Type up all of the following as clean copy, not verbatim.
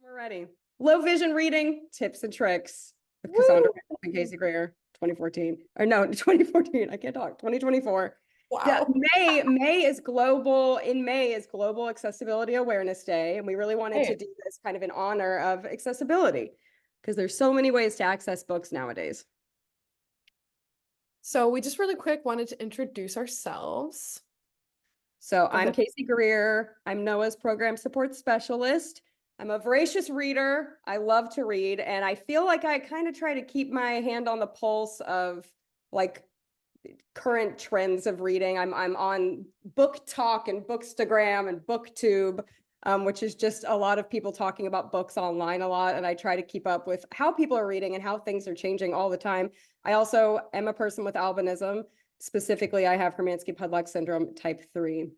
We're ready. Low vision reading tips and tricks with Woo! Cassandra and Casey Greer, 2014. Or no, 2014. I can't talk. 2024. Yeah, Wow. May is global. In May is Global Accessibility Awareness Day, and we really wanted to Right. do this kind of in honor of accessibility because there's so many ways to access books nowadays. So we just really quick wanted to introduce ourselves. So Go I'm ahead. Casey Greer. I'm NOAA's program support specialist. I'm a voracious reader. I love to read, and I feel like I kind of try to keep my hand on the pulse of like current trends of reading. I'm on Book Talk and Bookstagram and BookTube, which is just a lot of people talking about books online a lot, and I try to keep up with how people are reading and how things are changing all the time. I also am a person with albinism. Specifically, I have Hermansky-Pudlak syndrome type 3.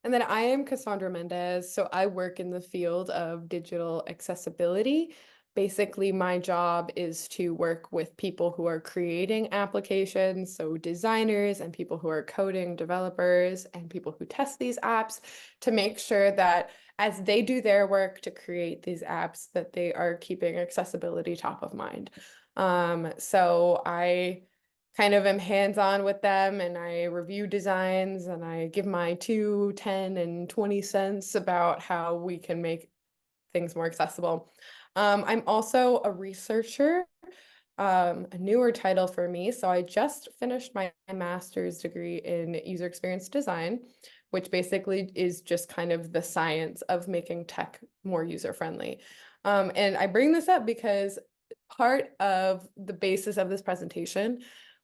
And then I am Cassandra Mendez. So I work in the field of digital accessibility. Basically, my job is to work with people who are creating applications, so designers and people who are coding, developers, and people who test these apps to make sure that as they do their work to create these apps, that they are keeping accessibility top of mind. So I kind of am hands-on with them and I review designs and I give my 2, 10, and 20 cents about how we can make things more accessible. I'm also a researcher, a newer title for me. So I just finished my master's degree in user experience design, which basically is just kind of the science of making tech more user-friendly. And I bring this up because part of the basis of this presentation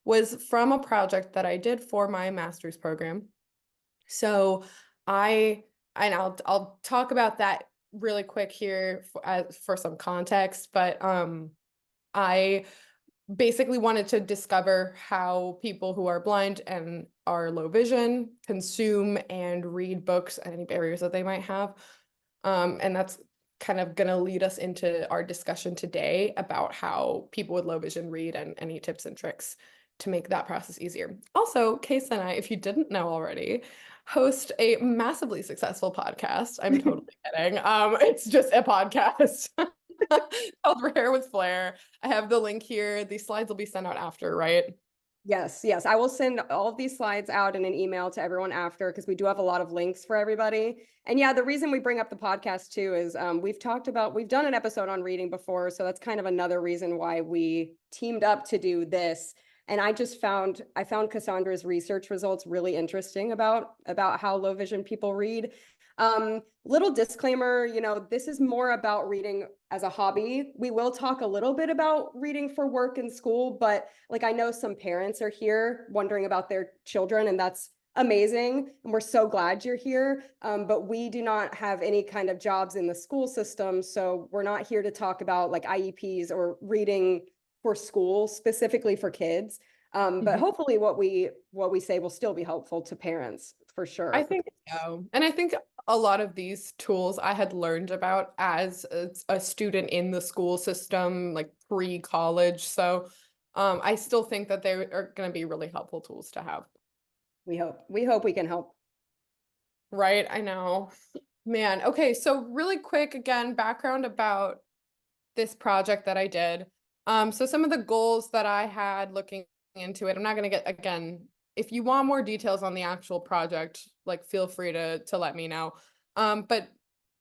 was from a project that I did for my master's program. So I'll talk about that really quick here for some context, but I basically wanted to discover how people who are blind and are low vision consume and read books and any barriers that they might have. And that's kind of going to lead us into our discussion today about how people with low vision read and any tips and tricks to make that process easier. Also, Case and I, if you didn't know already, host a massively successful podcast. I'm totally kidding. It's just a podcast called Rare with Flair. I have the link here. These slides will be sent out after, right? Yes. I will send all of these slides out in an email to everyone after because we do have a lot of links for everybody. And yeah, the reason we bring up the podcast too is we've done an episode on reading before. So that's kind of another reason why we teamed up to do this. And I found Cassandra's research results really interesting about how low vision people read. Little disclaimer, this is more about reading as a hobby. We will talk a little bit about reading for work and school, but like I know some parents are here wondering about their children, and that's amazing. And we're so glad you're here. But we do not have any kind of jobs in the school system. So we're not here to talk about like IEPs or reading for school, specifically for kids. But hopefully what we say will still be helpful to parents for sure. I think so. And I think a lot of these tools I had learned about as a student in the school system, like pre-college. So I still think that they are going to be really helpful tools to have. We hope we can help. Right? I know. Man. Okay. So really quick, again, background about this project that I did. So some of the goals that I had looking into it, I'm not going to get, again, if you want more details on the actual project, like feel free to let me know. But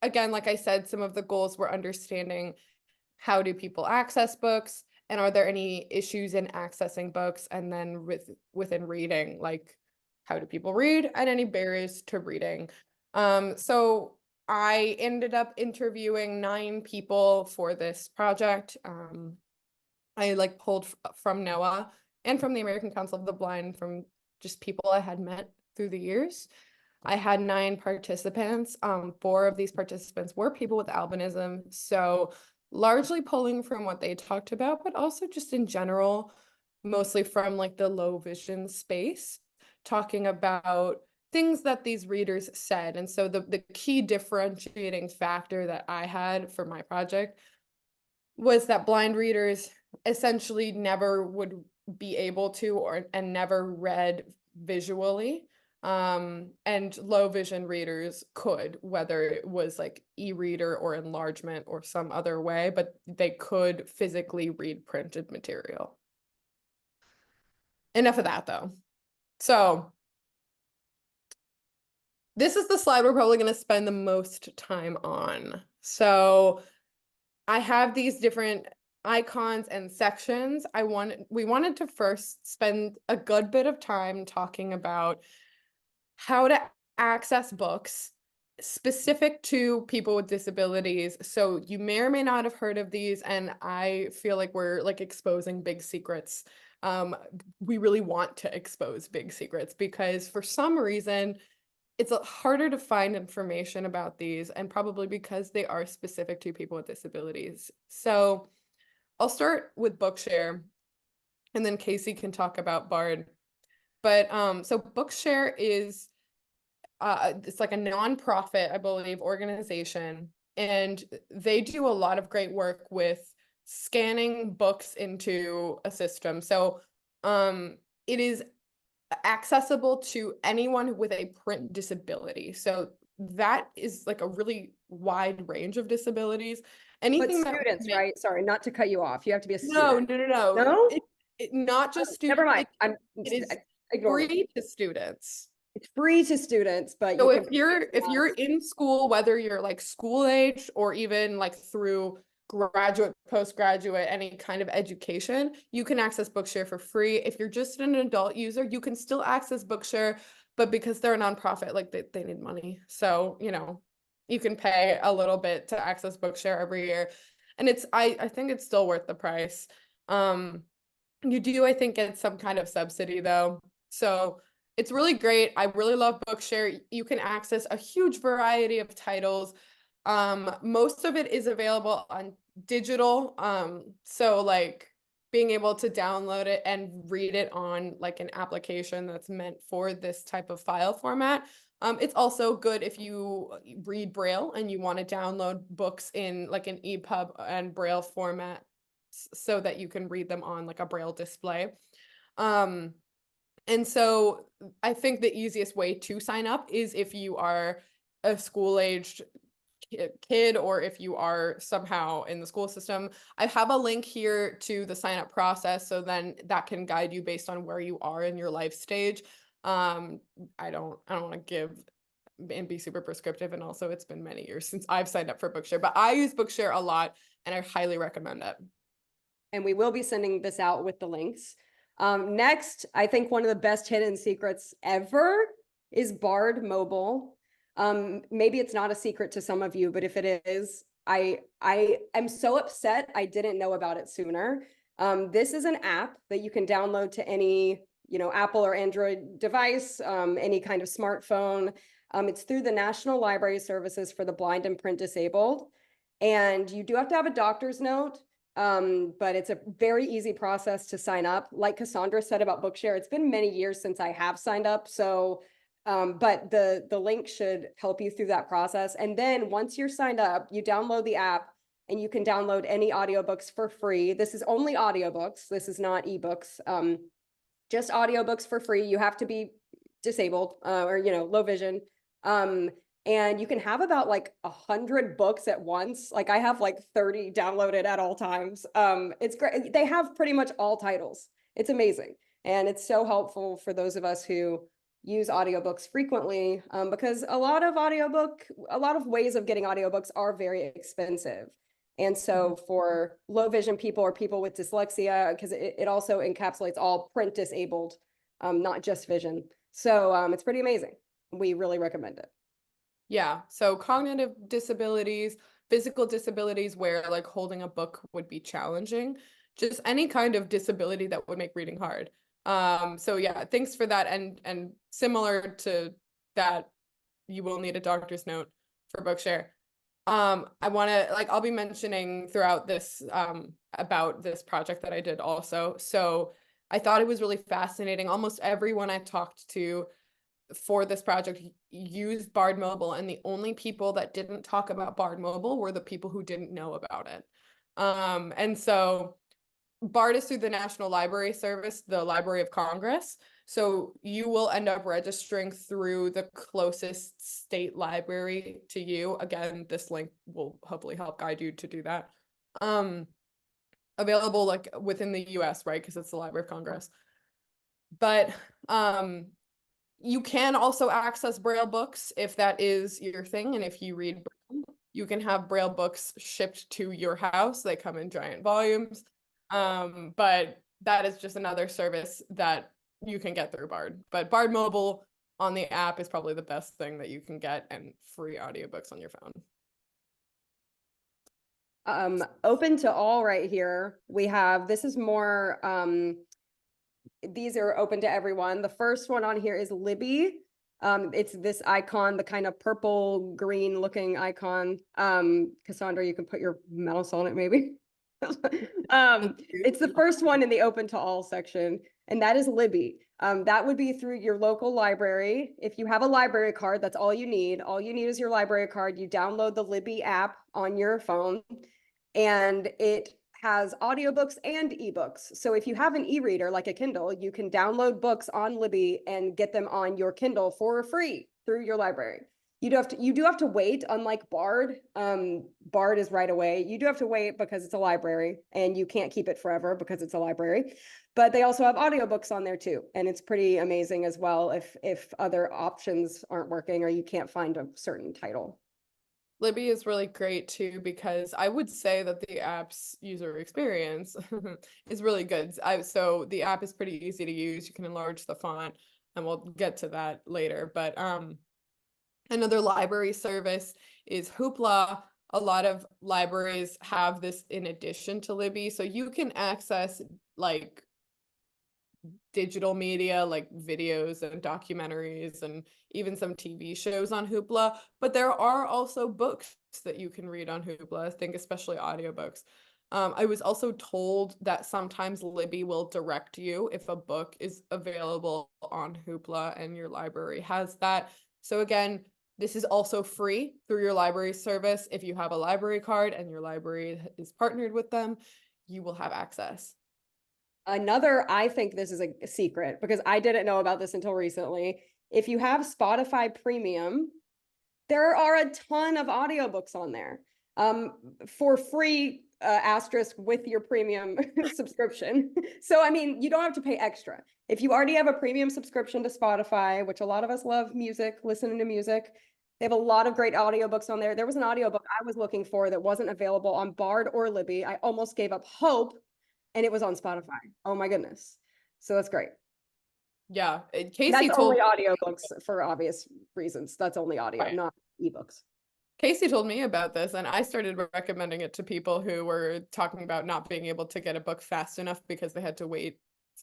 again, like I said, some of the goals were understanding how do people access books and are there any issues in accessing books, and then within reading, like how do people read and any barriers to reading. So I ended up interviewing 9 people for this project. I like pulled from NOAA and from the American Council of the Blind, from just people I had met through the years. I had 9 participants. 4 of these participants were people with albinism. So largely pulling from what they talked about, but also just in general, mostly from like the low vision space, talking about things that these readers said. And so the key differentiating factor that I had for my project was that blind readers essentially never would be able to and never read visually. And low vision readers could, whether it was like e-reader or enlargement or some other way, but they could physically read printed material. Enough of that though. So this is the slide we're probably going to spend the most time on. So I have these different icons and sections. We wanted to first spend a good bit of time talking about how to access books specific to people with disabilities. So you may or may not have heard of these, and I feel like we're like exposing big secrets. We really want to expose big secrets because for some reason it's harder to find information about these, and probably because they are specific to people with disabilities. So I'll start with Bookshare, and then Casey can talk about Bard. But so Bookshare is it's like a nonprofit, I believe, organization, and they do a lot of great work with scanning books into a system. So it is accessible to anyone with a print disability. So that is like a really wide range of disabilities. But Anything that students, right? Sorry, not to cut you off. You have to be a no, student. no, no, no. No? Not just Never students. mind. It is Ignore me. free to students. It's free to students, but So you can. if you're in school, whether you're like school age or even like through graduate, postgraduate, any kind of education, you can access Bookshare for free. If you're just an adult user, you can still access Bookshare, but because they're a nonprofit, like they need money. So, you know, you can pay a little bit to access Bookshare every year. And I think it's still worth the price. You do, I think, get some kind of subsidy though. So it's really great. I really love Bookshare. You can access a huge variety of titles. Most of it is available on digital. So like being able to download it and read it on like an application that's meant for this type of file format. It's also good if you read Braille and you want to download books in like an EPUB and Braille format so that you can read them on like a Braille display. And so I think the easiest way to sign up is if you are a school-aged kid or if you are somehow in the school system. I have a link here to the sign up process, so then that can guide you based on where you are in your life stage. I don't want to give and be super prescriptive, and also it's been many years since I've signed up for Bookshare, but I use Bookshare a lot and I highly recommend it. And we will be sending this out with the links. Next, I think one of the best hidden secrets ever is Bard Mobile. Maybe it's not a secret to some of you, but if it is, I am so upset I didn't know about it sooner. This is an app that you can download to any, Apple or Android device, any kind of smartphone. It's through the National Library Services for the Blind and Print Disabled. And you do have to have a doctor's note. But it's a very easy process to sign up. Like Cassandra said about Bookshare, it's been many years since I have signed up. So, but the link should help you through that process. And then once you're signed up, you download the app and you can download any audiobooks for free. This is only audiobooks. This is not ebooks. Just audiobooks for free. You have to be disabled, or, low vision. And you can have about like 100 books at once. Like I have like 30 downloaded at all times. It's great. They have pretty much all titles. It's amazing. And it's so helpful for those of us who use audiobooks frequently, because a lot of ways of getting audiobooks are very expensive. And so for low vision people or people with dyslexia, because it also encapsulates all print disabled, not just vision. So it's pretty amazing. We really recommend it. Yeah, so cognitive disabilities, physical disabilities where like holding a book would be challenging, just any kind of disability that would make reading hard. So yeah, thanks for that. And similar to that, you will need a doctor's note for Bookshare. I want to I'll be mentioning throughout this about this project that I did also. So I thought it was really fascinating. Almost everyone I talked to for this project used Bard Mobile, and the only people that didn't talk about Bard Mobile were the people who didn't know about it. And so Bard is through the National Library Service, the Library of Congress. So you will end up registering through the closest state library to you. Again, this link will hopefully help guide you to do that. Available like within the US, right? Because it's the Library of Congress. But you can also access Braille books if that is your thing. And if you read Braille, you can have Braille books shipped to your house. They come in giant volumes. But that is just another service that you can get through Bard. But Bard Mobile on the app is probably the best thing that you can get, and free audiobooks on your phone. Open to all right here. We have, this is more, these are open to everyone. The first one on here is Libby. It's this icon, the kind of purple green looking icon. Cassandra, you can put your mouse on it maybe. It's the first one in the open to all section, and that is Libby. That would be through your local library. If you have a library card, that's all you need. All you need is your library card. You download the Libby app on your phone, and it has audiobooks and ebooks. So if you have an e-reader like a Kindle, you can download books on Libby and get them on your Kindle for free through your library. You do have to wait, unlike Bard. Bard is right away. You do have to wait because it's a library, and you can't keep it forever because it's a library. But they also have audiobooks on there too, and it's pretty amazing as well if other options aren't working or you can't find a certain title. Libby is really great too, because I would say that the app's user experience is really good. So the app is pretty easy to use. You can enlarge the font, and we'll get to that later. But another library service is Hoopla. A lot of libraries have this in addition to Libby, so you can access like digital media like videos and documentaries and even some TV shows on Hoopla, but there are also books that you can read on Hoopla, I think especially audiobooks. I was also told that sometimes Libby will direct you if a book is available on Hoopla and your library has that. So again, this is also free through your library service. If you have a library card and your library is partnered with them, you will have access. Another, I think this is a secret because I didn't know about this until recently. If you have Spotify Premium, there are a ton of audiobooks on there for free, asterisk with your premium subscription. So, I mean, you don't have to pay extra. If you already have a premium subscription to Spotify, which a lot of us love music, listening to music, they have a lot of great audiobooks on there. There was an audiobook I was looking for that wasn't available on Bard or Libby. I almost gave up hope, and it was on Spotify. Oh my goodness. So that's great. Yeah, Casey That's told only audiobooks for obvious reasons. That's only audio, Right. not ebooks. Casey told me about this, and I started recommending it to people who were talking about not being able to get a book fast enough because they had to wait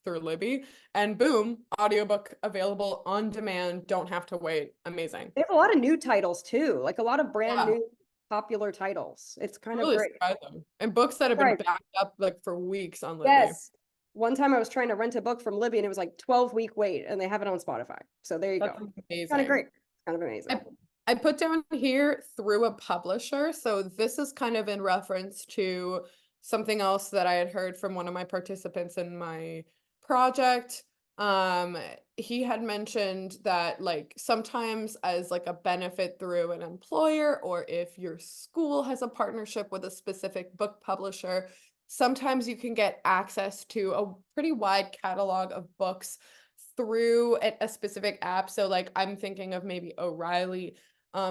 through Libby. And boom, audiobook available on demand, don't have to wait. Amazing. They have a lot of new titles too, like a lot of brand Yeah. new popular titles. It's kind of Really great. surprising. And books that have been Right. backed up like for weeks on Libby. Yes. One time I was trying to rent a book from Libby and it was like 12-week wait, and they have it on Spotify. So there you That's go. amazing. Kind of great. Kind of amazing. I put down here through a publisher. So this is kind of in reference to something else that I had heard from one of my participants in my project. He had mentioned that like sometimes as like a benefit through an employer, or if your school has a partnership with a specific book publisher, sometimes you can get access to a pretty wide catalog of books through a specific app. So like I'm thinking of maybe O'Reilly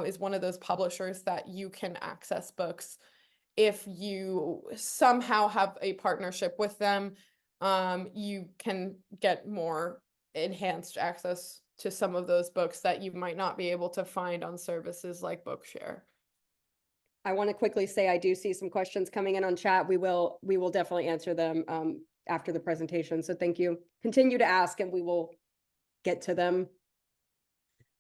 is one of those publishers that you can access books if you somehow have a partnership with them. You can get more enhanced access to some of those books that you might not be able to find on services like Bookshare. I want to quickly say I do see some questions coming in on chat. We will definitely answer them after the presentation. So thank you. Continue to ask and we will get to them.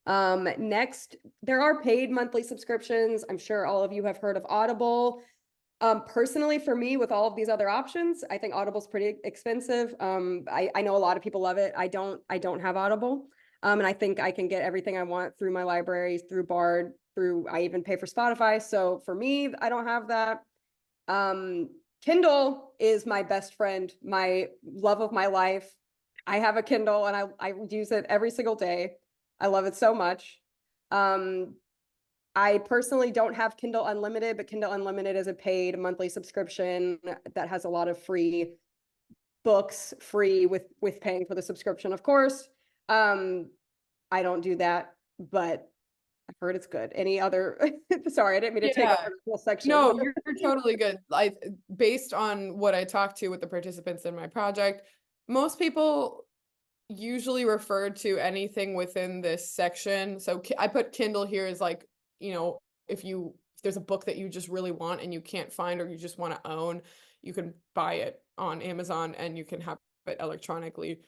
Next, there are paid monthly subscriptions. I'm sure all of you have heard of Audible. Personally, for me, with all of these other options, I think Audible's pretty expensive. I know a lot of people love it. I don't have Audible. And I think I can get everything I want through my libraries, through Bard, I even pay for Spotify. So for me, I don't have that. Kindle is my best friend, my love of my life. I have a Kindle and I use it every single day. I love it so much. I personally don't have Kindle Unlimited, but Kindle Unlimited is a paid monthly subscription that has a lot of free books, free with paying for the subscription, of course. I don't do that, but I've heard it's good. Any other, sorry, I didn't mean to take Yeah. over the whole section. No, you're totally good. Based on what I talked to with the participants in my project, most people usually refer to anything within this section. So I put Kindle here as like, you know, if there's a book that you just really want and you can't find or you just want to own, you can buy it on Amazon and you can have it electronically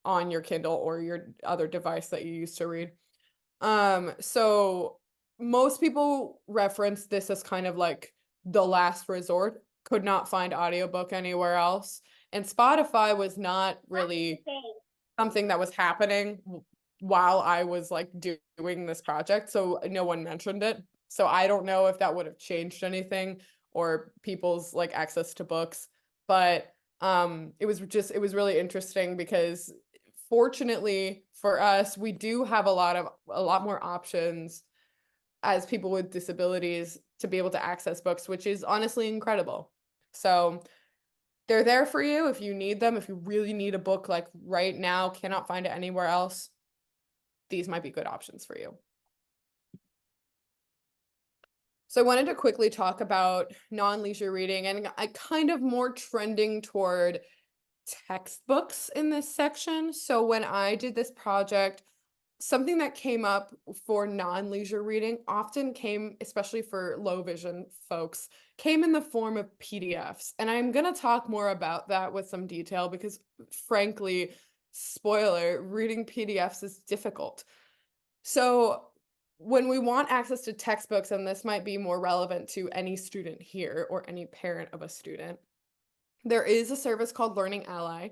on your Kindle or your other device that you use to read. So most people reference this as kind of like the last resort, could not find audiobook anywhere else. And Spotify was not really something that was happening while I was like doing this project. So no one mentioned it. So I don't know if that would have changed anything or people's like access to books. But it was really interesting because fortunately for us, we do have a lot more options as people with disabilities to be able to access books, which is honestly incredible. So they're there for you if you need them. If you really need a book like right now, cannot find it anywhere else, these might be good options for you. So I wanted to quickly talk about non-leisure reading, and I kind of more trending toward textbooks in this section. So when I did this project, something that came up for non-leisure reading often came, especially for low vision folks, came in the form of PDFs. And I'm going to talk more about that with some detail because frankly, spoiler, reading PDFs is difficult. So when we want access to textbooks, and this might be more relevant to any student here or any parent of a student, there is a service called Learning Ally.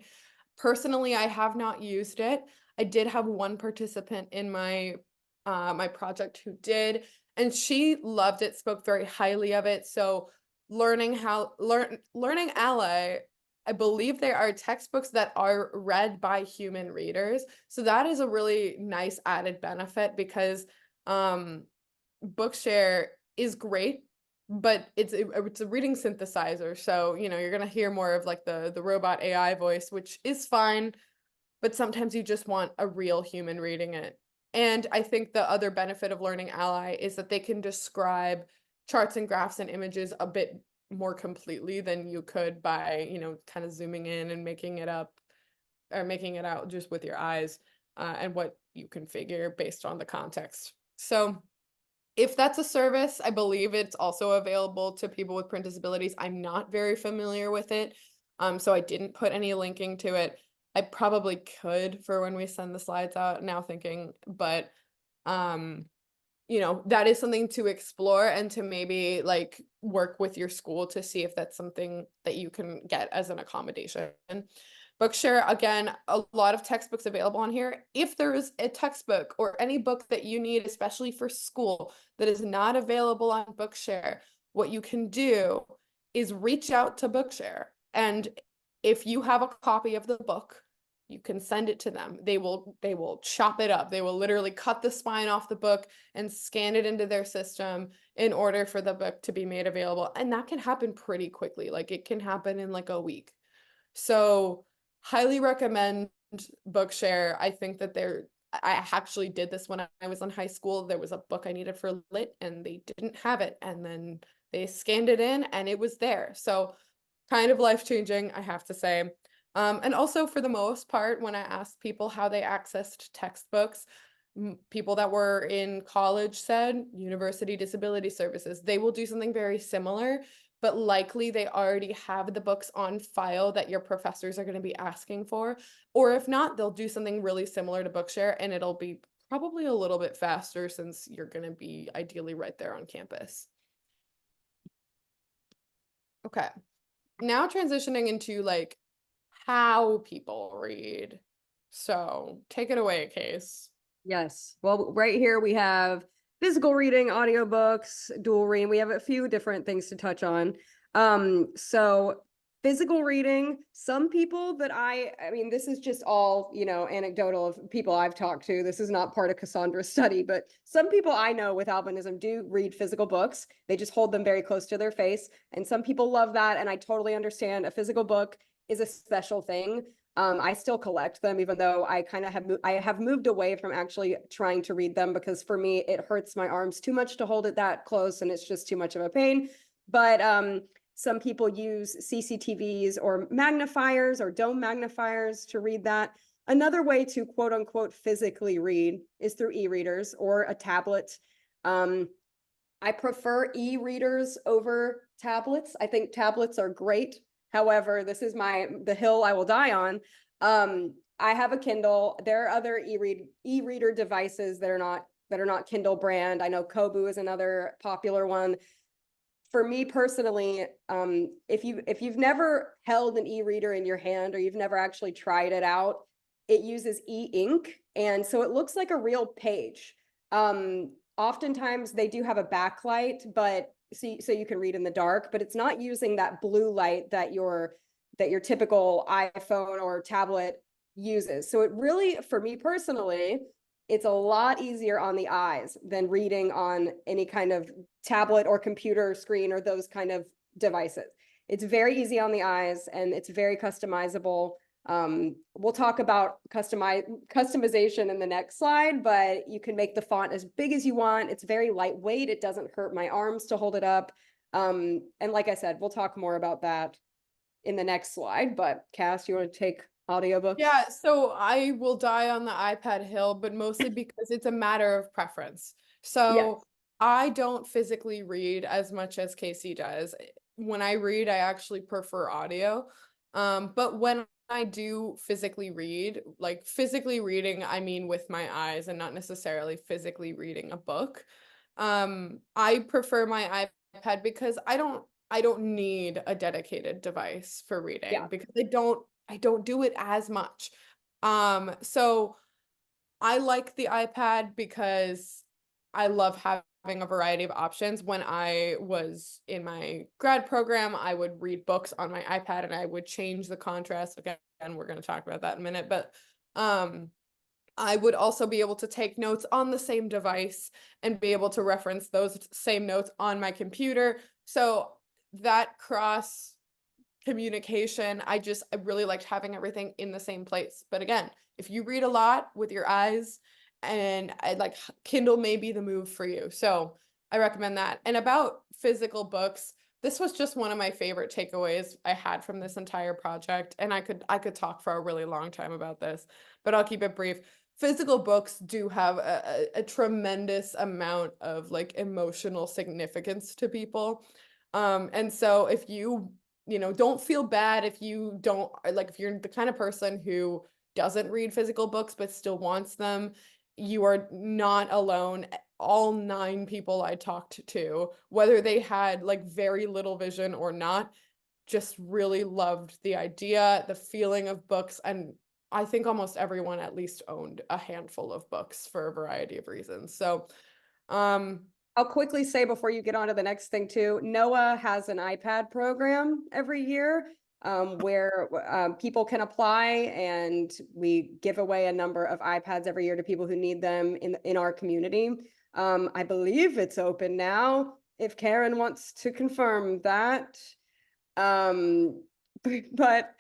Personally, I have not used it. I did have one participant in my my project who did, and she loved it, spoke very highly of it. So Learning Ally, I believe they are textbooks that are read by human readers. So that is a really nice added benefit because Bookshare is great, but it's a reading synthesizer. So, you know, you're gonna hear more of like the robot AI voice, which is fine, but sometimes you just want a real human reading it. And I think the other benefit of Learning Ally is that they can describe charts and graphs and images a bit more completely than you could by, you know, kind of zooming in and making it up or making it out just with your eyes and what you configure based on the context. So if that's a service, I believe it's also available to people with print disabilities. I'm not very familiar with it, so I didn't put any linking to it. I probably could for when we send the slides out now thinking, but you know, that is something to explore and to maybe like work with your school to see if that's something that you can get as an accommodation. Bookshare, again, a lot of textbooks available on here. If there is a textbook or any book that you need, especially for school, that is not available on Bookshare, what you can do is reach out to Bookshare. And if you have a copy of the book, you can send it to them. They will chop it up. They will literally cut the spine off the book and scan it into their system in order for the book to be made available. And that can happen pretty quickly. Like it can happen in like a week. So highly recommend Bookshare. I think that I actually did this when I was in high school. There was a book I needed for lit and they didn't have it. And then they scanned it in and it was there. So kind of life-changing, I have to say. And also for the most part, when I asked people how they accessed textbooks, people that were in college said University Disability Services. They will do something very similar, but likely they already have the books on file that your professors are going to be asking for. Or if not, they'll do something really similar to Bookshare and it'll be probably a little bit faster since you're going to be ideally right there on campus. Okay, now transitioning into like how people read. So take it away, Case. Yes. Well, right here we have physical reading, audiobooks, dual reading. We have a few different things to touch on. So physical reading. Some people that I mean, this is just all, you know, anecdotal of people I've talked to. This is not part of Cassandra's study, but some people I know with albinism do read physical books. They just hold them very close to their face. And some people love that. And I totally understand a physical book is a special thing. I still collect them, even though I kind of have moved away from actually trying to read them, because for me, it hurts my arms too much to hold it that close and it's just too much of a pain. But some people use CCTVs or magnifiers or dome magnifiers to read that. Another way to quote unquote physically read is through e-readers or a tablet. I prefer e-readers over tablets. I think tablets are great. However, this is the hill I will die on. I have a Kindle. There are other e-reader devices that are not Kindle brand. I know Kobo is another popular one. For me personally, if you've never held an e-reader in your hand or you've never actually tried it out, it uses e-ink, and so it looks like a real page. Oftentimes they do have a backlight, but so you can read in the dark, but it's not using that blue light that your typical iPhone or tablet uses. So it really, for me personally, it's a lot easier on the eyes than reading on any kind of tablet or computer screen or those kind of devices. It's very easy on the eyes and it's very customizable. We'll talk about customization in the next slide, but you can make the font as big as you want. It's very lightweight. It doesn't hurt my arms to hold it up. And like I said, we'll talk more about that in the next slide, but Cass, you want to take audiobooks? Yeah, so I will die on the iPad hill, but mostly because it's a matter of preference. Yes. So I don't physically read as much as Casey does. When I read, I actually prefer audio. But when I do physically read, like physically reading, I mean with my eyes and not necessarily physically reading a book. I prefer my iPad because I don't need a dedicated device for reading Yeah. because I don't do it as much. So I like the iPad because I love having a variety of options. When I was in my grad program, I would read books on my iPad and I would change the contrast. Again, we're going to talk about that in a minute, but I would also be able to take notes on the same device and be able to reference those same notes on my computer. So that cross communication, I really liked having everything in the same place. But again, if you read a lot with your eyes, and I like Kindle may be the move for you. So I recommend that. And about physical books, this was just one of my favorite takeaways I had from this entire project. And I could talk for a really long time about this, but I'll keep it brief. Physical books do have a tremendous amount of like emotional significance to people. And so if you know, don't feel bad if you don't, like, if you're the kind of person who doesn't read physical books but still wants them, you are not alone. All 9 people I talked to, whether they had like very little vision or not, just really loved the idea, the feeling of books, and I think almost everyone at least owned a handful of books for a variety of reasons. So, um, I'll quickly say before you get on to the next thing too, NOAA has an iPad program every year where people can apply, and we give away a number of iPads every year to people who need them in our community. I believe it's open now, if Karen wants to confirm that. But,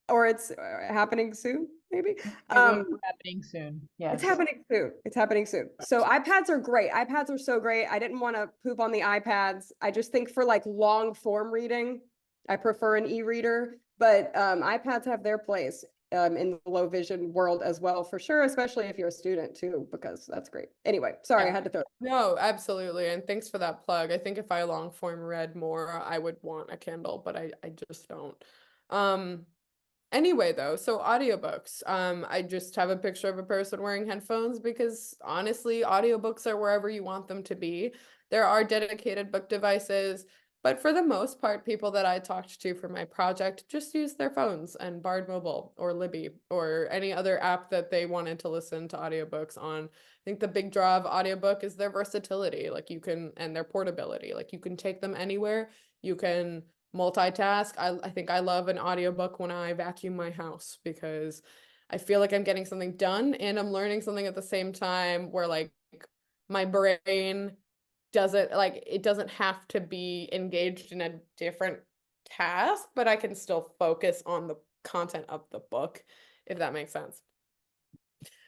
or it's happening soon, maybe. It will be happening soon. It's Yes. happening soon. It's happening soon. So iPads are great. iPads are so great. I didn't want to poop on the iPads. I just think for like long form reading, I prefer an e-reader, but iPads have their place in the low vision world as well, for sure, especially if you're a student too, because that's great. Anyway, sorry, I had to throw. No, absolutely. And thanks for that plug. I think if I long form read more, I would want a Kindle, but I just don't. Anyway, though, so audiobooks. I just have a picture of a person wearing headphones because honestly, audiobooks are wherever you want them to be. There are dedicated book devices, but for the most part, people that I talked to for my project just use their phones and Bard Mobile or Libby or any other app that they wanted to listen to audiobooks on. I think the big draw of audiobook is their versatility, like you can, and their portability. Like you can take them anywhere. You can multitask. I think I love an audiobook when I vacuum my house because I feel like I'm getting something done and I'm learning something at the same time where like my brain doesn't like it doesn't have to be engaged in a different task, but I can still focus on the content of the book, if that makes sense.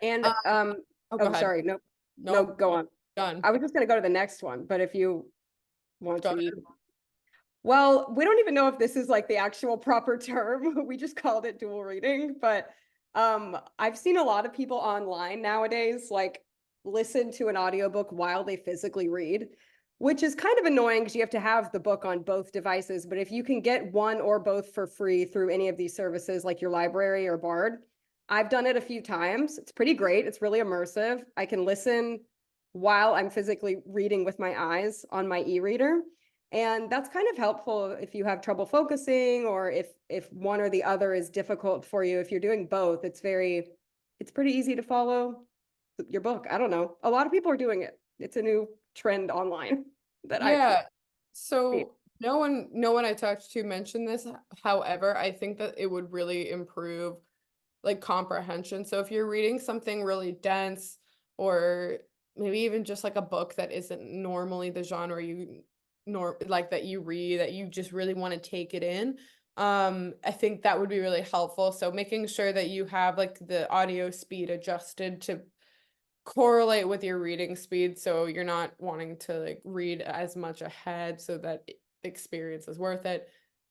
And Uh, oh, go oh, ahead. sorry, no, Nope, go on. done. I was just gonna go to the next one, but if you want Go to, ahead. well, we don't even know if this is like the actual proper term. We just called it dual reading, but I've seen a lot of people online nowadays like listen to an audiobook while they physically read, which is kind of annoying because you have to have the book on both devices. But if you can get one or both for free through any of these services like your library or Bard, I've done it a few times. It's pretty great. It's really immersive. I can listen while I'm physically reading with my eyes on my e-reader. And that's kind of helpful if you have trouble focusing or if one or the other is difficult for you. If you're doing both, it's pretty easy to follow your book. I don't know. A lot of people are doing it. It's a new trend online that I've Yeah. seen. So no one I talked to mentioned this. However, I think that it would really improve like comprehension. So if you're reading something really dense or maybe even just like a book that isn't normally the genre you like that you read that you just really want to take it in, I think that would be really helpful. So making sure that you have like the audio speed adjusted to correlate with your reading speed so you're not wanting to like read as much ahead so that the experience is worth it.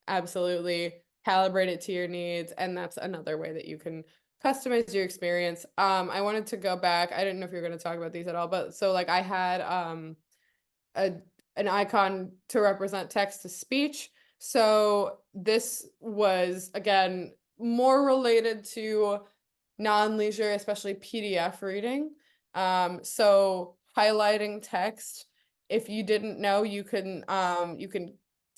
Absolutely calibrate it to your needs, and that's another way that you can customize your experience. I wanted to go back. I didn't know if you were going to talk about these at all, but so like I had a an icon to represent text to speech. So this was again more related to non-leisure, especially PDF reading. So highlighting text, if you didn't know, you can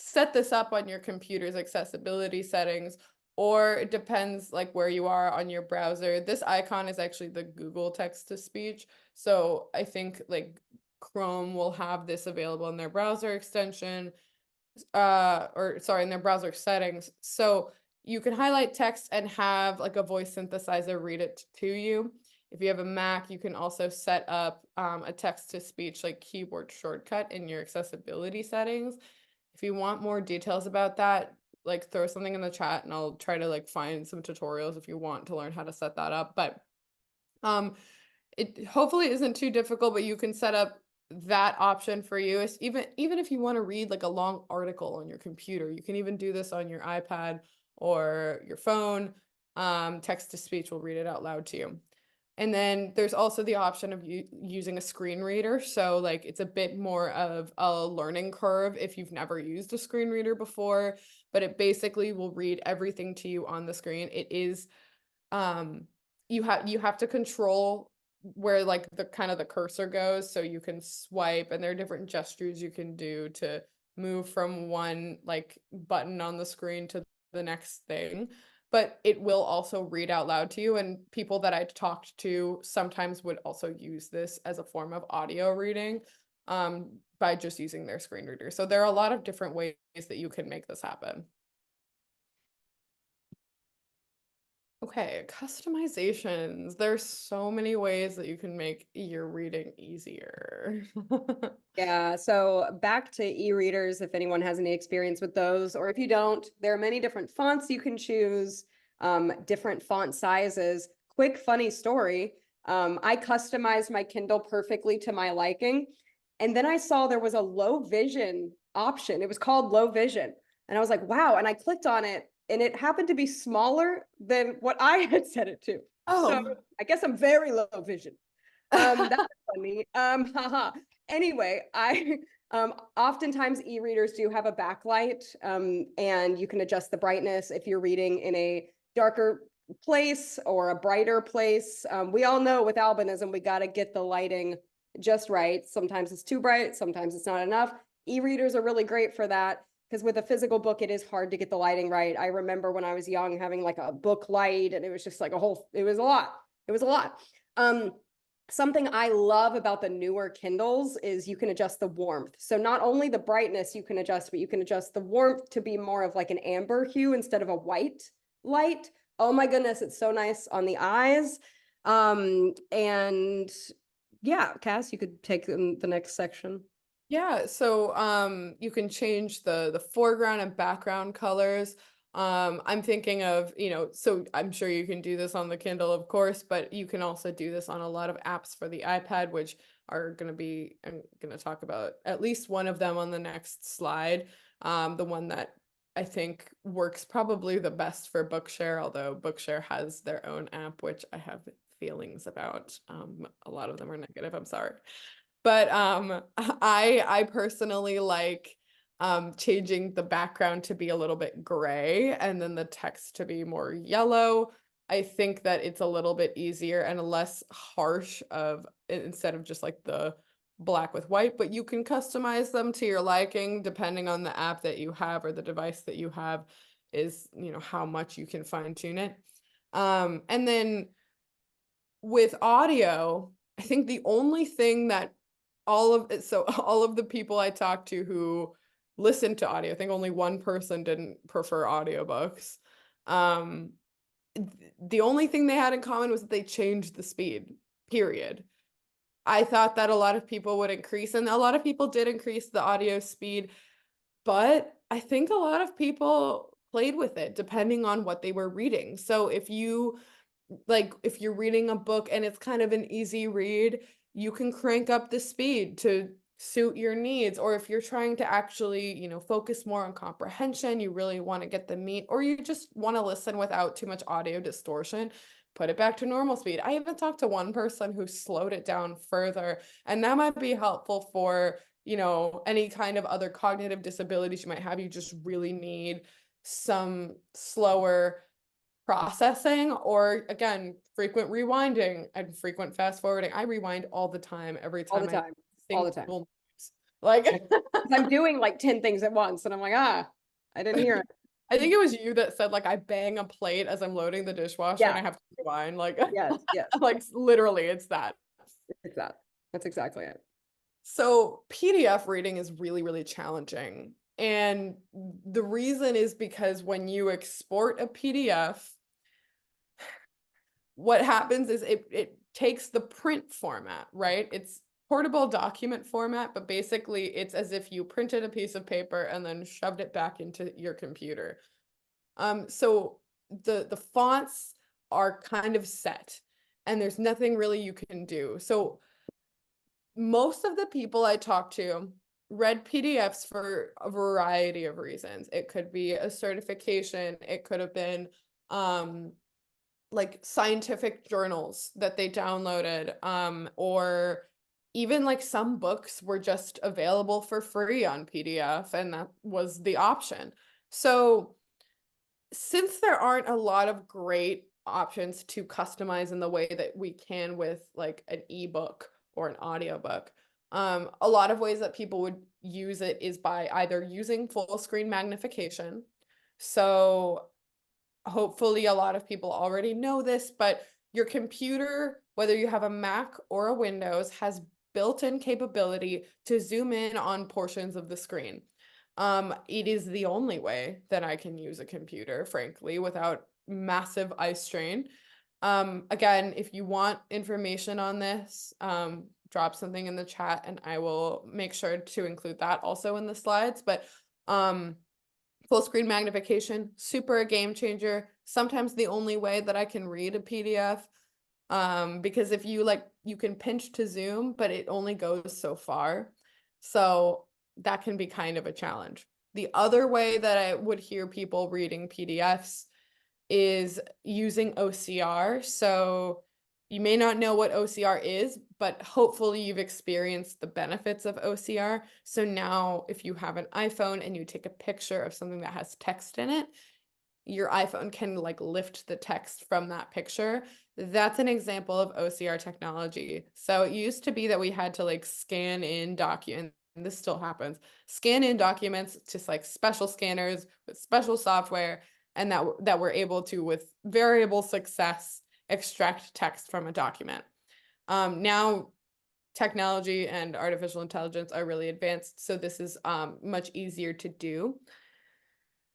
set this up on your computer's accessibility settings, or it depends like where you are on your browser. This icon is actually the Google text to speech. So I think like Chrome will have this available in their browser extension, or sorry, in their browser settings. So you can highlight text and have like a voice synthesizer read it to you. If you have a Mac, you can also set up a text to speech like keyboard shortcut in your accessibility settings. If you want more details about that, like throw something in the chat and I'll try to like find some tutorials if you want to learn how to set that up. But it hopefully isn't too difficult, but you can set up that option for you. It's even if you want to read like a long article on your computer, you can even do this on your iPad or your phone. Text to speech will read it out loud to you. And then there's also the option of using a screen reader. So like it's a bit more of a learning curve if you've never used a screen reader before, but it basically will read everything to you on the screen. It is you have to control where like the kind of the cursor goes, so you can swipe and there are different gestures you can do to move from one like button on the screen to the next thing, but it will also read out loud to you. And people that I talked to sometimes would also use this as a form of audio reading by just using their screen reader. So there are a lot of different ways that you can make this happen. Okay, customizations. There's so many ways that you can make your reading easier. Yeah, so back to e-readers, if anyone has any experience with those, or if you don't, there are many different fonts you can choose, different font sizes. Quick, funny story. I customized my Kindle perfectly to my liking. And then I saw there was a low vision option. It was called low vision. And I was like, wow. And I clicked on it and it happened to be smaller than what I had set it to. So Oh. I guess I'm very low vision. That's funny. Haha. Anyway, I oftentimes e-readers do have a backlight, and you can adjust the brightness if you're reading in a darker place or a brighter place. We all know with albinism, we got to get the lighting just right. Sometimes it's too bright, sometimes it's not enough. E-readers are really great for that because with a physical book, it is hard to get the lighting right. I remember when I was young having like a book light and it was just like it was a lot. It was a lot. something I love about the newer Kindles is you can adjust the warmth. So not only the brightness you can adjust, but you can adjust the warmth to be more of like an amber hue instead of a white light. Oh my goodness, it's so nice on the eyes. And yeah, Cass, you could take the next section. Yeah, so you can change the foreground and background colors. I'm thinking of, so I'm sure you can do this on the Kindle, of course, but you can also do this on a lot of apps for the iPad, which are going to be, I'm going to talk about at least one of them on the next slide. The one that I think works probably the best for Bookshare, although Bookshare has their own app, which I have feelings about. A lot of them are negative, I'm sorry. But I personally like changing the background to be a little bit gray and then the text to be more yellow. I think that it's a little bit easier and less harsh instead of just like the black with white, but you can customize them to your liking depending on the app that you have or the device that you have is, how much you can fine tune it. And then with audio, I think the only thing that all of the people I talked to who listened to audio, I think only one person didn't prefer audiobooks. The only thing they had in common was that they changed the speed, period. I thought that a lot of people would increase, and a lot of people did increase the audio speed, but I think a lot of people played with it depending on what they were reading. So if you're reading a book and it's kind of an easy read, you can crank up the speed to suit your needs. Or if you're trying to actually, focus more on comprehension, you really want to get the meat, or you just want to listen without too much audio distortion, put it back to normal speed. I even talked to one person who slowed it down further, and that might be helpful for, any kind of other cognitive disabilities you might have. You just really need some slower processing, or again, frequent rewinding and frequent fast forwarding. I rewind all the time, every All the time I time. All the time. single news. Like 'Cause I'm doing like 10 things at once and I'm like, I didn't hear it. I think it was you that said like I bang a plate as I'm loading the dishwasher and I Yeah. have to rewind. Like Yes, yes. like literally it's that. It's that. That's exactly it. So PDF reading is really, really challenging. And the reason is because when you export a PDF, what happens is it takes the print format, right? It's portable document format, but basically it's as if you printed a piece of paper and then shoved it back into your computer. So the fonts are kind of set and there's nothing really you can do. So most of the people I talked to read PDFs for a variety of reasons. It could be a certification, it could have been like scientific journals that they downloaded, or even like some books were just available for free on PDF, and that was the option. So since there aren't a lot of great options to customize in the way that we can with like an ebook or an audiobook, a lot of ways that people would use it is by either using full screen magnification. So hopefully a lot of people already know this, but your computer, whether you have a Mac or a Windows, has built-in capability to zoom in on portions of the screen. It is the only way that I can use a computer, frankly, without massive eye strain. Again, if you want information on this, drop something in the chat and I will make sure to include that also in the slides. But full screen magnification, super a game changer. Sometimes the only way that I can read a PDF, because if you can pinch to zoom, but it only goes so far. So that can be kind of a challenge. The other way that I would hear people reading PDFs is using OCR. So you may not know what OCR is, but hopefully you've experienced the benefits of OCR. So now if you have an iPhone and you take a picture of something that has text in it, your iPhone can like lift the text from that picture. That's an example of OCR technology. So it used to be that we had to like scan in documents. This still happens. Scan in documents, just like special scanners with special software, and that we're able to, with variable success, extract text from a document. Now technology and artificial intelligence are really advanced, so this is much easier to do.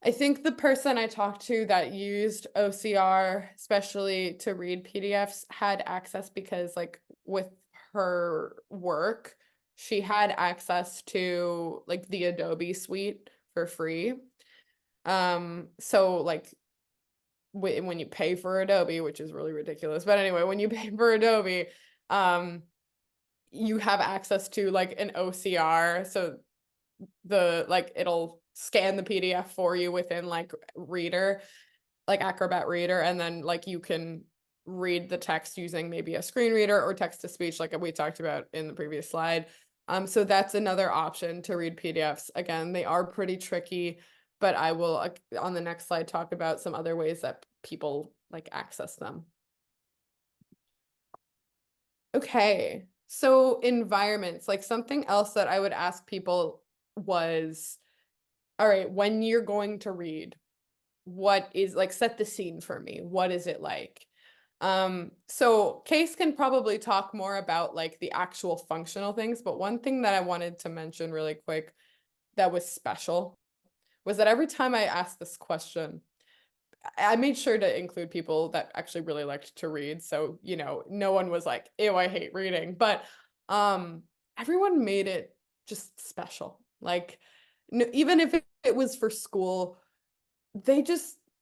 I think the person I talked to that used OCR, especially to read PDFs, had access because, like, with her work, she had access to like the Adobe suite for free. So like when you pay for Adobe, which is really ridiculous, but anyway, when you pay for Adobe, you have access to like an OCR, so it'll scan the PDF for you within like Reader, like Acrobat Reader, and then like you can read the text using maybe a screen reader or text to speech like we talked about in the previous slide. So that's another option to read PDFs. Again, they are pretty tricky, but I will on the next slide talk about some other ways that people like access them. Okay, so environments, like something else that I would ask people was, all right, when you're going to read, what is like, set the scene for me. What is it like? So Case can probably talk more about like the actual functional things, but one thing that I wanted to mention really quick that was special was that every time I asked this question, I made sure to include people that actually really liked to read. So, you know, no one was like, ew, I hate reading. But everyone made it just special. Like, even if it was for school,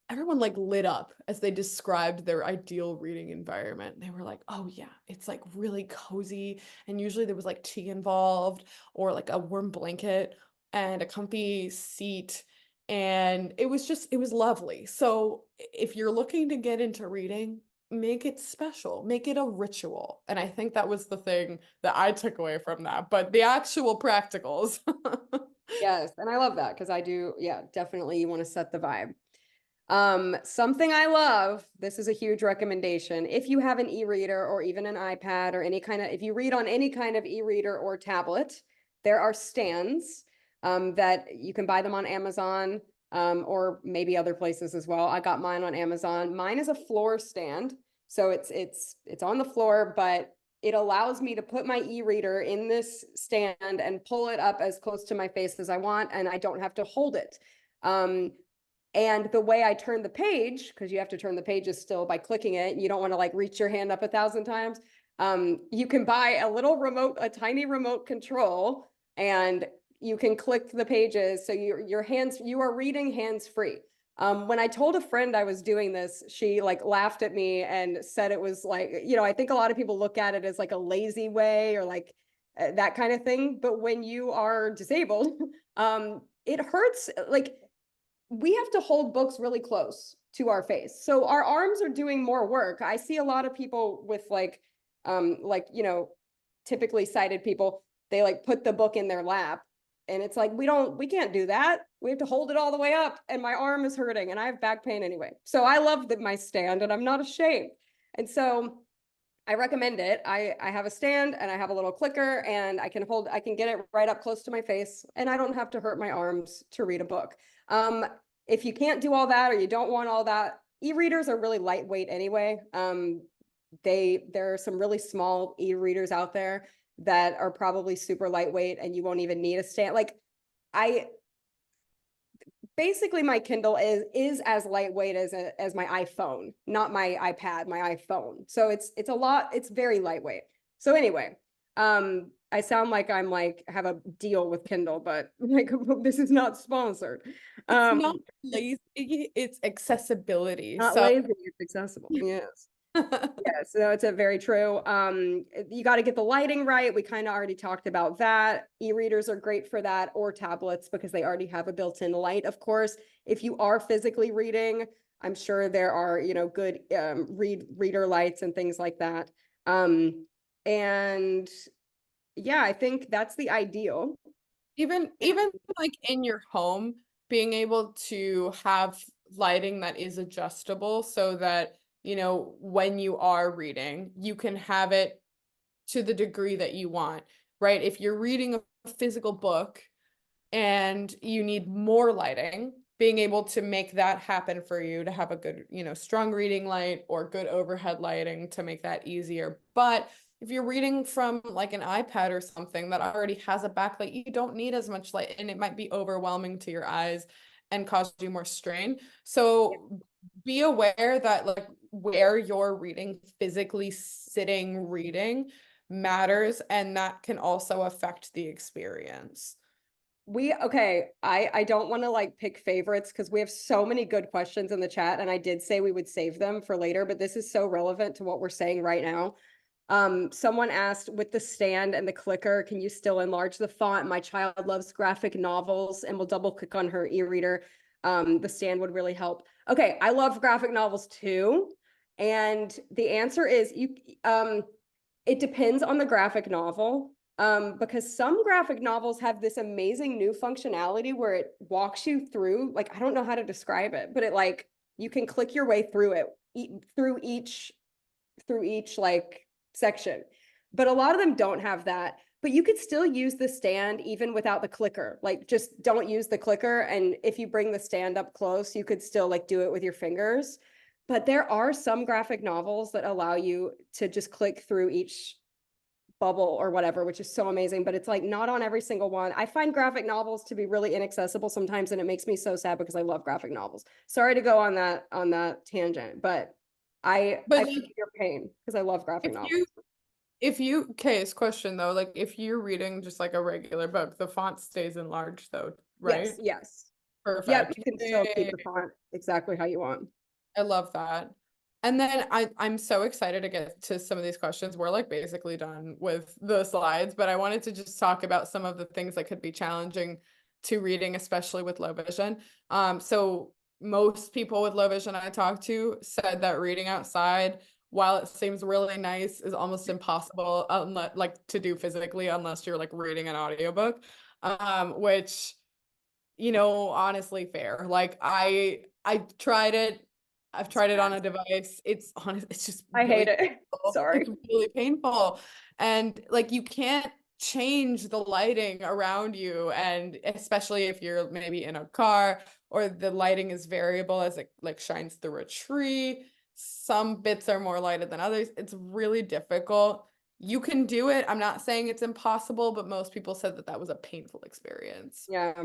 everyone like lit up as they described their ideal reading environment. They were like, oh yeah, it's like really cozy. And usually there was like tea involved or like a warm blanket and a comfy seat. And it was lovely. So if you're looking to get into reading, make it special, make it a ritual. And I think that was the thing that I took away from that. But the actual practicals. Yes, and I love that because I do, yeah, definitely you want to set the vibe. Something I love, this is a huge recommendation. If you have an e-reader or even an iPad or if you read on any kind of e-reader or tablet, there are stands that you can buy them on Amazon or maybe other places as well. I got mine on Amazon. Mine is a floor stand. So it's on the floor, but it allows me to put my e-reader in this stand and pull it up as close to my face as I want, and I don't have to hold it. And the way I turn the page, because you have to turn the pages still by clicking it, you don't want to like reach your hand up 1,000 times. You can buy a tiny remote control, and you can click the pages. So you are reading hands-free. When I told a friend I was doing this, she like laughed at me and said it was like, you know, I think a lot of people look at it as like a lazy way or like that kind of thing. But when you are disabled, it hurts. Like, we have to hold books really close to our face. So our arms are doing more work. I see a lot of people with you know, typically sighted people, they like put the book in their lap, and it's like, we can't do that. We have to hold it all the way up, and my arm is hurting and I have back pain anyway. So I love my stand, and I'm not ashamed. And so I recommend it. I have a stand and I have a little clicker, and I can get it right up close to my face, and I don't have to hurt my arms to read a book. If you can't do all that or you don't want all that, e-readers are really lightweight anyway. There are some really small e-readers out there that are probably super lightweight, and you won't even need a stand. Like, basically my Kindle is as lightweight as my iPhone, not my iPad, my iPhone. So it's very lightweight. So anyway, I sound like I'm like have a deal with Kindle, but like this is not sponsored. It's not lazy, it's accessibility. Not So lazy, it's accessible. Yes. Yes, no, it's a very true. You got to get the lighting right. We kind of already talked about that. E-readers are great for that, or tablets, because they already have a built-in light. Of course, if you are physically reading, I'm sure there are, you know, good reader lights and things like that. And yeah, I think that's the ideal. even like in your home, being able to have lighting that is adjustable so that, you know, when you are reading, you can have it to the degree that you want, right? If you're reading a physical book and you need more lighting, being able to make that happen for you, to have a good, you know, strong reading light or good overhead lighting to make that easier. But if you're reading from like an iPad or something that already has a backlight, you don't need as much light, and it might be overwhelming to your eyes and cause you more strain. So be aware that like where you're reading, physically sitting reading matters, and that can also affect the experience. Okay, I don't want to like pick favorites because we have so many good questions in the chat, and I did say we would save them for later, but this is so relevant to what we're saying right now. Someone asked, with the stand and the clicker, can you still enlarge the font? My child loves graphic novels and will double click on her e-reader. The stand would really help. Okay, I love graphic novels too. And the answer is it depends on the graphic novel. Because some graphic novels have this amazing new functionality where it walks you through, like, I don't know how to describe it, but it like, you can click your way through it, through each like section. But a lot of them don't have that. But you could still use the stand even without the clicker. Like, just don't use the clicker. And if you bring the stand up close, you could still like do it with your fingers. But there are some graphic novels that allow you to just click through each bubble or whatever, which is so amazing, but it's like not on every single one. I find graphic novels to be really inaccessible sometimes, and it makes me so sad because I love graphic novels. Sorry to go on that tangent, but I But feel your pain because I love graphic if novels. case question though, like if you're reading just like a regular book, the font stays enlarged though, right? Yes. Yep, Perfect. you can still keep the font exactly how you want. I love that. And then I'm so excited to get to some of these questions. We're like basically done with the slides, but I wanted to just talk about some of the things that could be challenging to reading, especially with low vision. So most people with low vision I talked to said that reading outside, while it seems really nice, is almost impossible unless, like, to do physically unless you're like reading an audiobook. Which, honestly fair. Like I tried it. I've tried it on a device. It's just I really hate it. painful. Sorry. It's really painful. And like you can't change the lighting around you, and especially if you're maybe in a car or the lighting is variable as it like shines through a tree. Some bits are more lighted than others. It's really difficult. You can do it. I'm not saying it's impossible, but most people said that that was a painful experience. Yeah.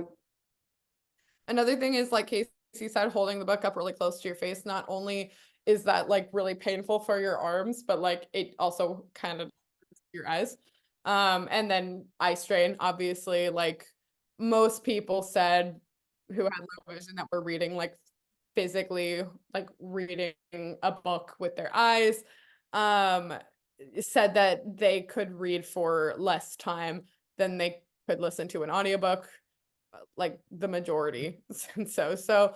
Another thing is, like Casey said, holding the book up really close to your face. Not only is that like really painful for your arms, but like it also kind of your eyes. And then eye strain, obviously, like most people said who had low vision that were reading like physically, like reading a book with their eyes, said that they could read for less time than they could listen to an audiobook, like the majority. So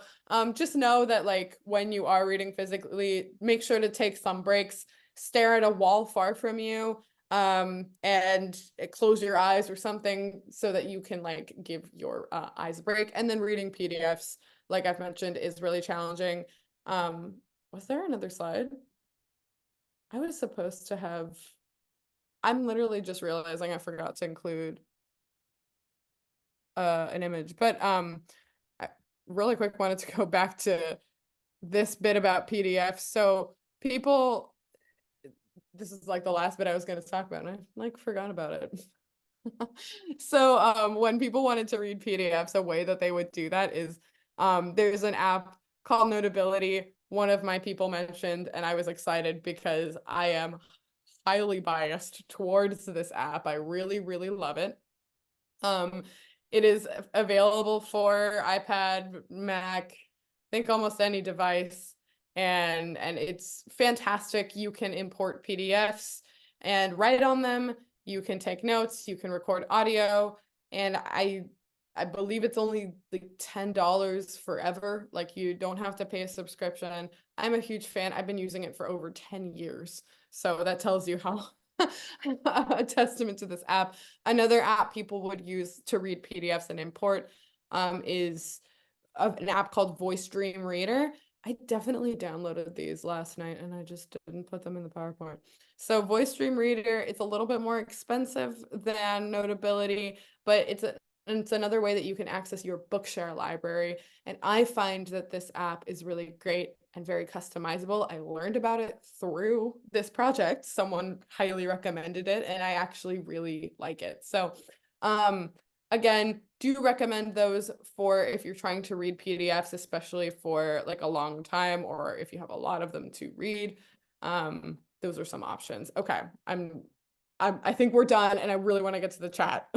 just know that like when you are reading physically, make sure to take some breaks, stare at a wall far from you, and close your eyes or something so that you can like give your eyes a break. And then reading PDFs, like I've mentioned, is really challenging. Was there another slide? I was supposed to have, I'm literally just realizing I forgot to include an image, but I really quick wanted to go back to this bit about PDFs. So people, this is like the last bit I was going to talk about, and I like forgot about it. So when people wanted to read PDFs, a way that they would do that is there's an app called Notability. One of my people mentioned, and I was excited because I am highly biased towards this app. I really, really love it. It is available for iPad, Mac, I think almost any device, and it's fantastic. You can import PDFs and write on them. You can take notes, you can record audio, and I believe it's only like $10 forever. Like you don't have to pay a subscription. I'm a huge fan. I've been using it for over 10 years. So that tells you how a testament to this app. Another app people would use to read PDFs and import is an app called Voice Dream Reader. I definitely downloaded these last night and I just didn't put them in the PowerPoint. So Voice Dream Reader, it's a little bit more expensive than Notability, but it's another way that you can access your Bookshare library. And I find that this app is really great and very customizable. I learned about it through this project. Someone highly recommended it, and I actually really like it. So, again, do recommend those for if you're trying to read PDFs, especially for like a long time, or if you have a lot of them to read. Those are some options. Okay, I think we're done, and I really want to get to the chat.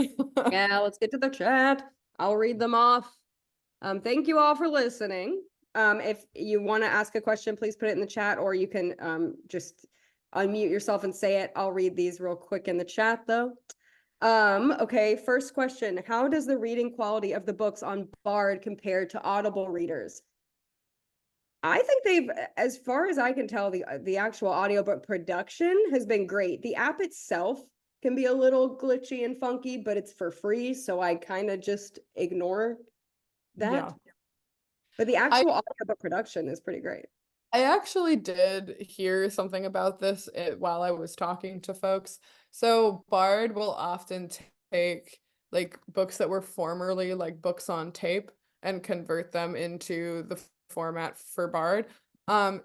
Yeah, let's get to the chat. I'll read them off. Thank you all for listening. If you want to ask a question, please put it in the chat, or you can just unmute yourself and say it. I'll read these real quick in the chat though. Okay, first question. How does the reading quality of the books on Bard compare to Audible readers? I think they've, as far as I can tell, the actual audiobook production has been great. The app itself can be a little glitchy and funky, but it's for free, so I kind of just ignore that. Yeah. But the actual audiobook production is pretty great. I actually did hear something about this while I was talking to folks. So Bard will often take like books that were formerly like books on tape and convert them into the format for Bard.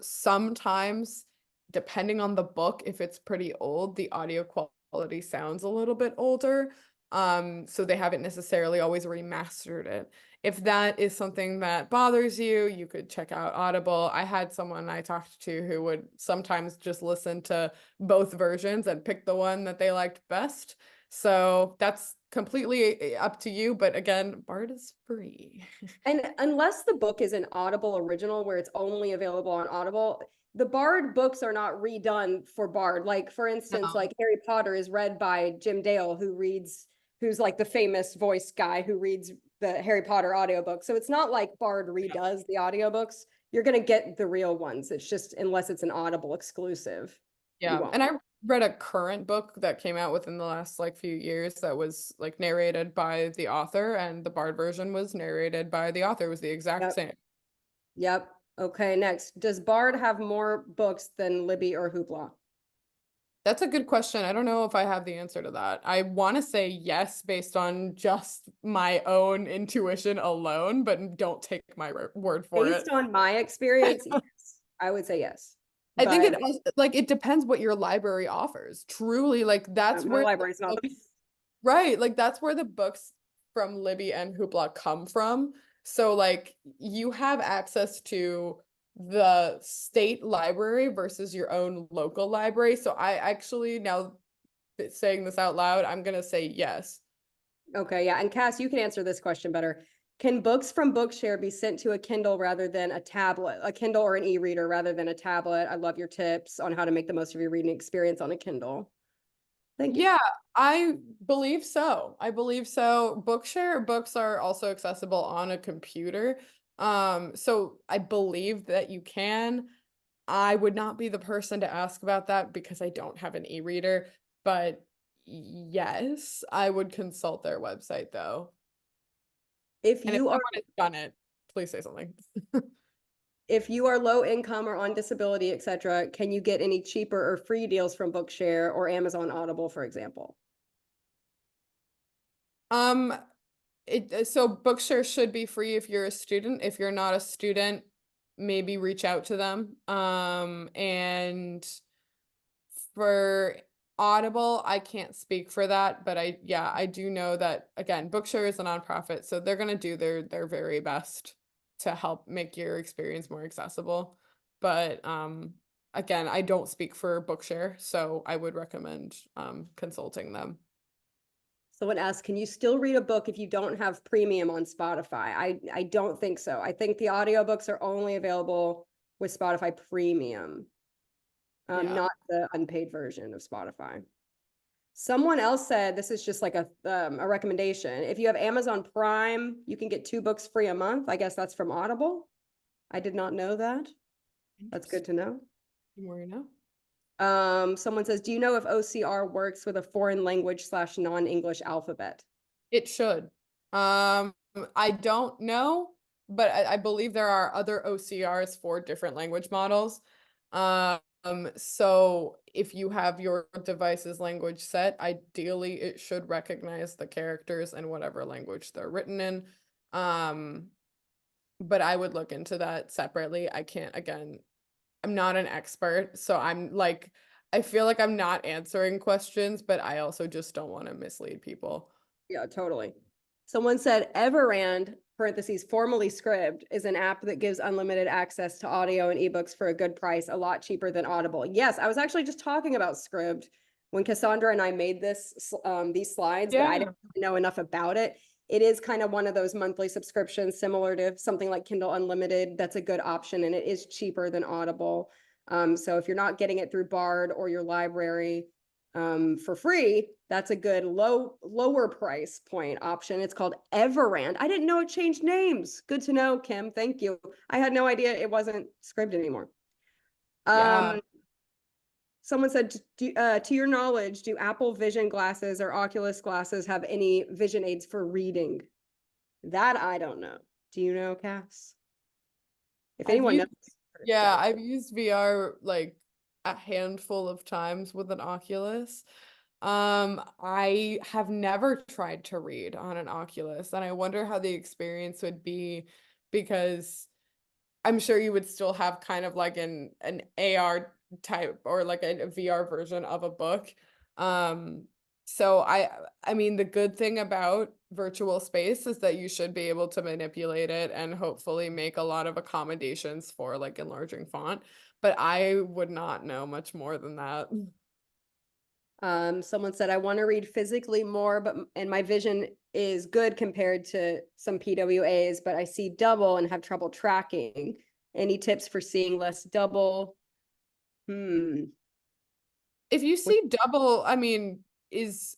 Sometimes, depending on the book, if it's pretty old, the audio quality sounds a little bit older. So they haven't necessarily always remastered it. If that is something that bothers you, you could check out Audible. I had someone I talked to who would sometimes just listen to both versions and pick the one that they liked best. So that's completely up to you. But again, Bard is free. And unless the book is an Audible original where it's only available on Audible, the Bard books are not redone for Bard. Like, for instance, No. like Harry Potter is read by Jim Dale, who's like the famous voice guy who reads the Harry Potter audiobook. So it's not like Bard redoes the audiobooks. You're going to get the real ones. It's just, unless it's an Audible exclusive. Yeah. And I read a current book that came out within the last like few years that was like narrated by the author, and the Bard version was narrated by the author. It was the exact same. Yep. Okay, next. Does Bard have more books than Libby or Hoopla? That's a good question. I don't know if I have the answer to that. I want to say yes based on just my own intuition alone, but don't take my word for it. Based on my experience, yes, I would say yes. I think it also, like it depends what your library offers. Truly, like that's my where library's not right, like that's where the books from Libby and Hoopla come from. So like you have access to the state library versus your own local library. So I actually, now saying this out loud, I'm gonna say yes. Okay, yeah. And Cass, you can answer this question better. Can books from Bookshare be sent to a Kindle rather than a tablet, a Kindle or an e-reader rather than a tablet? I love your tips on how to make the most of your reading experience on a Kindle. Thank you. Yeah, I believe so. I believe so. Bookshare books are also accessible on a computer. So I believe that you can. I would not be the person to ask about that because I don't have an e-reader, but yes, I would consult their website though. If And if you are someone has done it, please say something. if you are low income or on disability, etc., can you get any cheaper or free deals from Bookshare or Amazon Audible, for example? So Bookshare should be free if you're a student. If you're not a student, maybe reach out to them. And for Audible, I can't speak for that, but I do know that again, Bookshare is a nonprofit, so they're gonna do their very best to help make your experience more accessible. But again, I don't speak for Bookshare, so I would recommend consulting them. Someone asked, can you still read a book if you don't have premium on Spotify? I don't think so. I think the audiobooks are only available with Spotify Premium, Yeah. not the unpaid version of Spotify. Someone else said, this is just like a recommendation. If you have Amazon Prime, you can get 2 books free a month. I guess that's from Audible. I did not know that. That's good to know. The more you know. Someone says, do you know if OCR works with a foreign language / non-English alphabet? It should. I don't know, but I believe there are other OCRs for different language models. So if you have your device's language set, ideally it should recognize the characters in whatever language they're written in. but I would look into that separately. I can't, again, I'm not an expert, so I'm like, I feel like I'm not answering questions, but I also just don't want to mislead people. Yeah, totally. Someone said Everand, parentheses, formerly Scribd, is an app that gives unlimited access to audio and ebooks for a good price, a lot cheaper than Audible. Yes, I was actually just talking about Scribd when Cassandra and I made these slides, but I Yeah. didn't know enough about it. It is kind of one of those monthly subscriptions similar to something like Kindle Unlimited. That's a good option, and it is cheaper than Audible. So if you're not getting it through Bard or your library, for free, that's a good lower price point option. It's called Everand. I didn't know it changed names. Good to know, Kim. Thank you. I had no idea it wasn't Scribd anymore. Yeah. Someone said, to your knowledge, do Apple Vision glasses or Oculus glasses have any vision aids for reading? That I don't know. Do you know, Cass? If I've anyone knows, used, yeah, I've used VR like a handful of times with an Oculus. I have never tried to read on an Oculus, and I wonder how the experience would be because I'm sure you would still have kind of like an AR type or like a VR version of a book. Um, so I mean the good thing about virtual space is that you should be able to manipulate it and hopefully make a lot of accommodations for like enlarging font, but I would not know much more than that. Someone said, I want to read physically more, and my vision is good compared to some PWAs, but I see double and have trouble tracking. Any tips for seeing less double? If you see double, I mean, is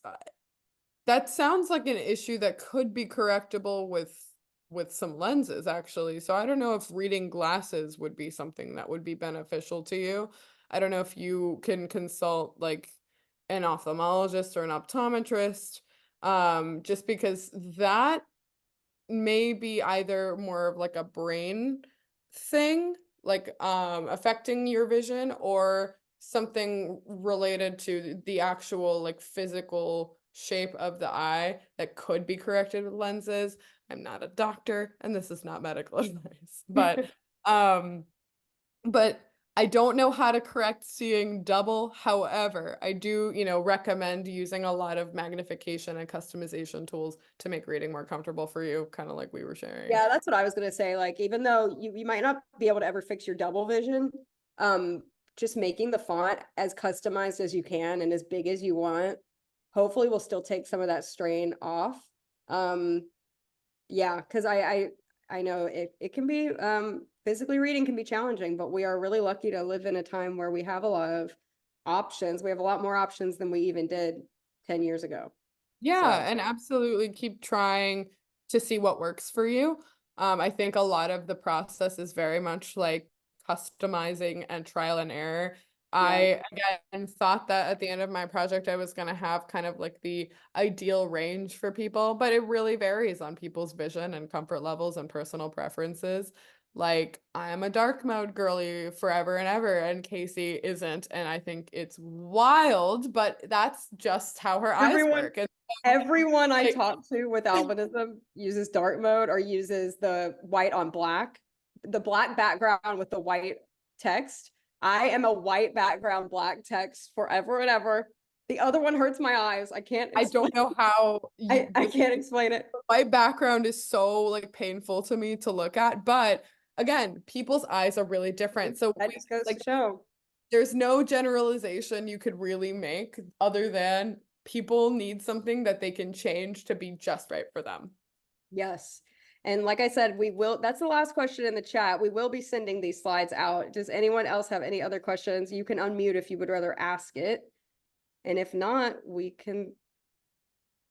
that sounds like an issue that could be correctable with some lenses actually. So I don't know if reading glasses would be something that would be beneficial to you. I don't know if you can consult like an ophthalmologist or an optometrist, just because that may be either more of like a brain thing, like affecting your vision, or something related to the actual like physical shape of the eye that could be corrected with lenses. I'm not a doctor and this is not medical advice, um but I don't know how to correct seeing double. However, I do, recommend using a lot of magnification and customization tools to make reading more comfortable for you, kind of like we were sharing. Yeah, that's what I was gonna say. Like, even though you might not be able to ever fix your double vision, just making the font as customized as you can and as big as you want, hopefully will still take some of that strain off. Yeah, because I know it can be physically reading can be challenging, but we are really lucky to live in a time where we have a lot of options. We have a lot more options than we even did 10 years ago. Yeah, and absolutely keep trying to see what works for you. I think a lot of the process is very much like customizing and trial and error. Yeah. I again thought that at the end of my project I was going to have kind of like the ideal range for people, but it really varies on people's vision and comfort levels and personal preferences. Like I am a dark mode girly forever and ever, and Casey isn't, and I think it's wild, but that's just how her eyes Everyone work. And Everyone I like, talk to with albinism uses dark mode or uses the white on black, the black background with the white text. I am a white background, black text forever and ever. The other one hurts my eyes. I can't I explain. don't know how I can't explain it. my background is so like painful to me to look at, but again, people's eyes are really different. So That just goes like to show. there's no generalization you could really make other than people need something that they can change to be just right for them. Yes. And like I said, that's the last question in the chat. We will be sending these slides out. Does anyone else have any other questions? You can unmute if you would rather ask it. And if not, we can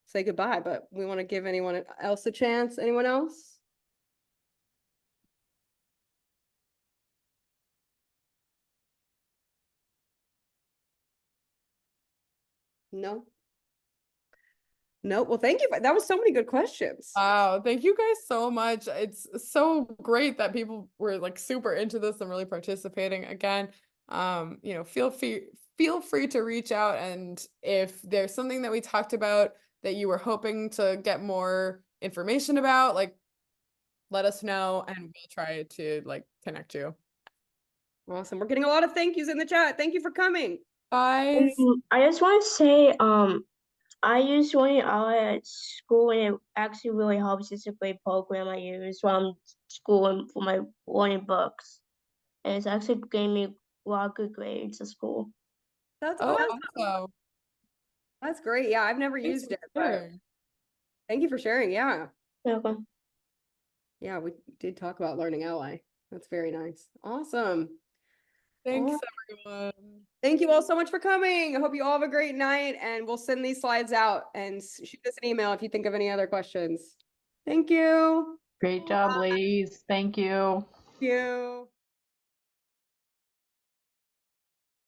say goodbye, but we want to give anyone else a chance. Anyone else? No? No. Well, thank you. That was so many good questions. Wow, thank you guys so much. It's so great that people were like super into this and really participating. Again, feel free to reach out, and if there's something that we talked about that you were hoping to get more information about, like let us know and we'll try to like connect you. Awesome. We're getting a lot of thank yous in the chat. Thank you for coming. Guys, I just want to say, I use Learning Ally at school, and it actually really helps. It's a great program I use from school and for my learning books. And it's actually gave me a lot of good grades at school. That's oh, awesome. awesome. That's great. Yeah, I've never Thanks used for it, but sharing. Thank thank you for sharing. Yeah. welcome. Yeah, we did talk about Learning Ally. That's very nice. Awesome. Thanks, All everyone. Thank you all so much for coming. I hope you all have a great night, and we'll send these slides out and shoot us an email if you think of any other questions. Thank you. Great job, ladies. Thank you. Thank you.